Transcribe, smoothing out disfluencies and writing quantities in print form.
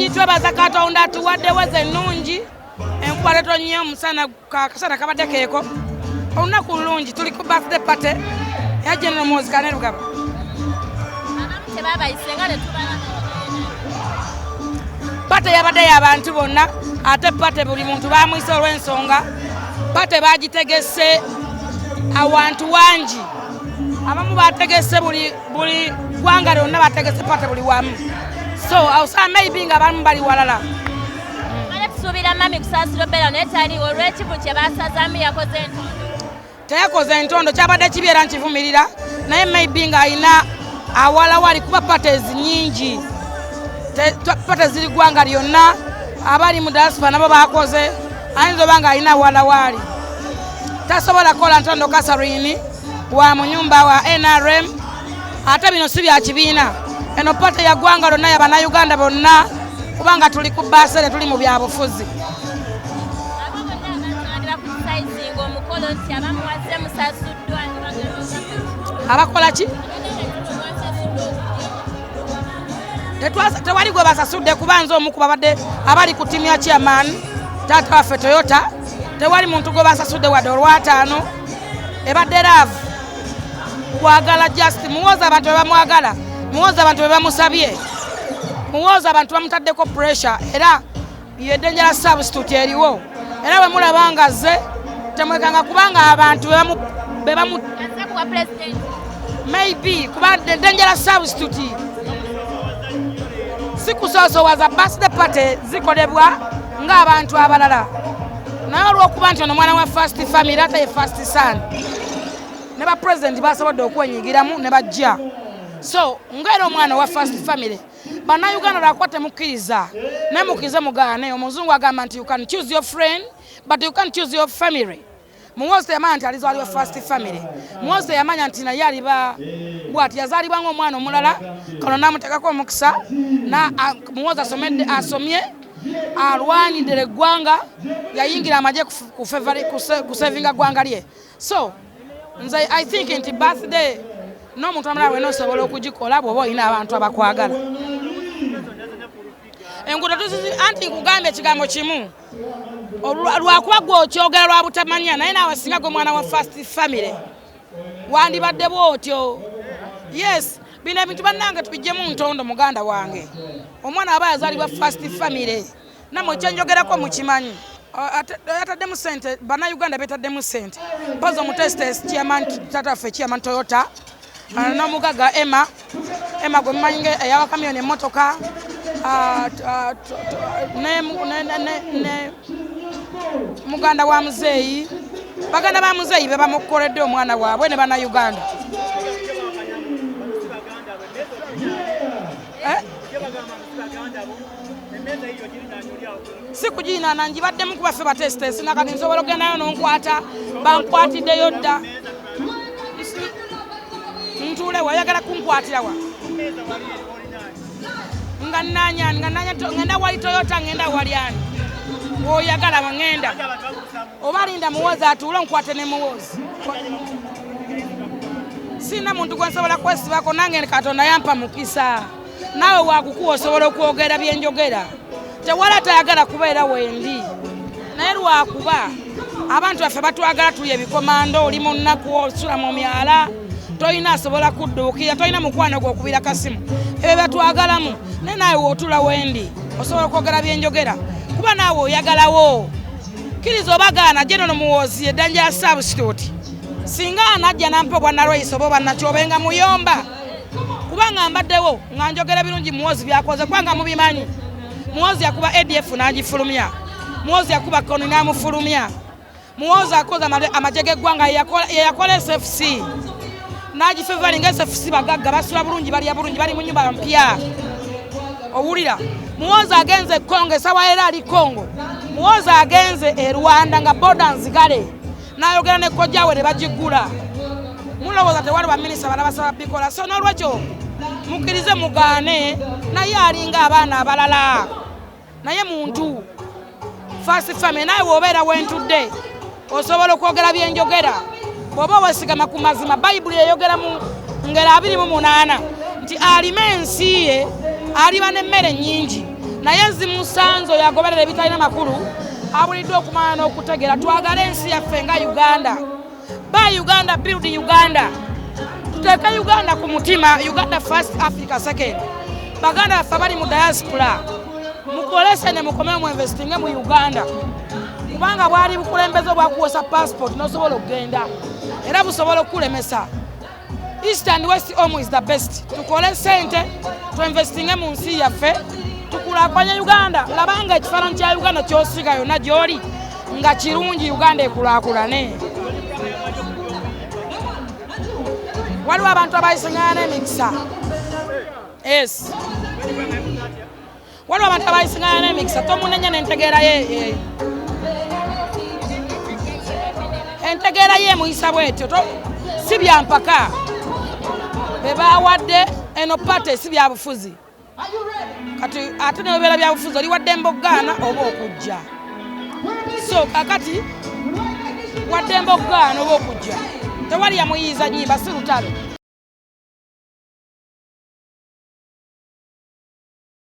nungi twebaza Katonda atuwadde weze nungi enkuba letonye omusana kasana kabadde keeko olunaku lulungi tuli ku birthday party ya General Muhoozi Kainerugaba. Pate yabadde y'abantu bonna ate pate buli muntu bamwise olw'ensonga pate bagitegese awantu wangi abamu bategese buli gwanga lyonna bategese pate buli wamu so awusa maybe nga bamu bali walala tusuubira mami kusaasira bera naye tali olw'ekivu kye basazaamu yakoze entondo teyakoze entondo kyabadde kibeera nkivumirira naye maybe nga alina awala wali kuba pates nyingi pates ziri gwanga lyonna abali mu diaspora nabo bakoze ayinza oba nga alina awala wali tasobola kola ntondo Catherine wa mu nyumba wa NRM ate bino si bya kibiina eno pate ya gwanga lyonna y'Abannayuganda bonna kubanga tuli ku basere tuli mu byabufuzi abakola ki tewali gwe basasudde kubanza omu ku babadde abali ku timu ya chairman taata waffe Toyota tewali muntu gwe basasudde wadde olwataano ebadde laavu kwagala just muwooza abantu bebamwagala muwooza abantu bebamusabye muwooza abantu bamutaddeko pressure era ye dangerous substitute eriwo era bwe mulaba nga ze temwekanga kubanga abantu bebamu maybe kuba dangerous substitute sikusoosowaza birthday party zikolebwa ng'abantu abalala naye olw'okuba nti ono mwana wa first family ate ye first son ne ba president basobodde okwenyigiramu ne bajja so ng'era omwana wa first family Bannayuganda lwakwa temukkiriza naye mukkirize mugaane omuzungu agamba nti you can choose your friend but you can't choose your family. Muhoozi yamanya nti alizaalibwa first family. Muhoozi yamanya nti naye aliba bw'ati yazaalibwa ng'omwana omulala kano n'amuteekako omukisa na Muhoozi asomye alwanirira eggwanga yayingira amagye kusevinga ggwanga lye so nze I think nti birthday n'omuntu omulala wena osobola okugikola bw'oba olina abantu abakwagala enguudo tuzizi anti nkugambye ekigambo kimu lwakuba gwe okyogera lwa butamanya naye naawe singa gwe mwana wa first family wandibadde bw'otyo yes bino ebintu bannange tubijjemu ntondo muganda wange omwana aba yazaalibwa first family namwe kyenjogerako mukimanyi ataddemu sente Bannayuganda betaddemu sente mpozi omutestes chairman tataffe chairman Toyota n'omugaga Emma gwe mumanyi eyawa kamyoni emmotoka ne muganda wa muzeeyi baganda ba muzeeyi be bamukoledde omwana waabwe ne Bannayuganda si kugiina njibaddemu kuba ffe batestes nakati nsobola okugendayo n'onkwata bankwatiddeyo dda ntuule wayagala kunkwatira wa nga ngenda wali Toyota ngenda wali ani oyagala ngenda oba linda Muhoozi atuule nkwate ne Muhoozi sina muntu gwe nsobola kwesibako nange Katonda yampa mukisa naawe wakukuwa osobola okwogera byenjogera tewala tayagala kubeera wendi naye lwakuba abantu baffe batwagala tuli ebikomando oli mu nnaku osula mu myala toyina asobola kudduukira toyina mukwano gwe okubira kasimu ebyo batwagalamu naye naawe wootula wendi osobola okwogera byenjogera kuba naawe oyagalawo kkiriza obagaana General Muhoozi eddanja substitute singa anajja nampa bwannalweyisa oba bannakyobenga muyomba kubanga mbaddewo nga njogera birungi Muhoozi byakoze kubanga mubimanyi Muhoozi yakuba ADF n'agifulumya Muhoozi yakuba koni n'amufulumya Muhoozi akoze amagye g'eggwanga yeyakola SFC n'agifevalinga SFC bagagga basula bulungi balya bulungi bali mu nnyumba mpya owulira Muhoozi agenze e Congo esawa era ali Congo Muhoozi agenze e Rwanda nga boda nzigale n'ayogera ne kojjawe ne bagigula mulowooza tewali baminisita bana basaba bikola so n'olwekyo mukkirize mugaane naye alinga abaana abalala naye muntu first family naye w'obeera wentudde osobola okwogera byenjogera bw'oba weesigama ku mazima bayibuli eyogera mu ngero 28 nti alima ensi ye aliba n'emmere nnyingi naye zimusanzo yagoberera ebitalina makulu abulidde okumanya n'okutegeera twagala ensi yaffe nga Uganda. Buy Uganda, build Uganda. Tuteeke Uganda ku mutima, Uganda first, Africa second. Baganda baffe bali mu diaspora mukolese ne mukome mu investinge mu Uganda kubanga bwali bukulembeze obwakuwosa passport n'osobola okugenda era busobola okulemesa. East and West home is the best. Tukole sente tu investinge mu nsi yaffe tukulaakulanya Uganda. Labanga ekifaananyi kya Uganda kyosiga yonna gy'oli nga kirungi Uganda ekulaakulane. Waliwo abantu abayisiŋŋana n'emikisa. Yes. Waliwo abantu abayisiŋŋana n'emikisa tomunenya n'entegeera ye. Entegeera ye muyisa bwetyo si bya mpaka. Be baawadde eno pate si bya bufuzi. Kati ate ne bebeera bya bufuzi oli wadde mboggaana oba okujja. So kakati wadde mboggaana oba okujja. Tewali yamuyiiza nnyimba si lutalo.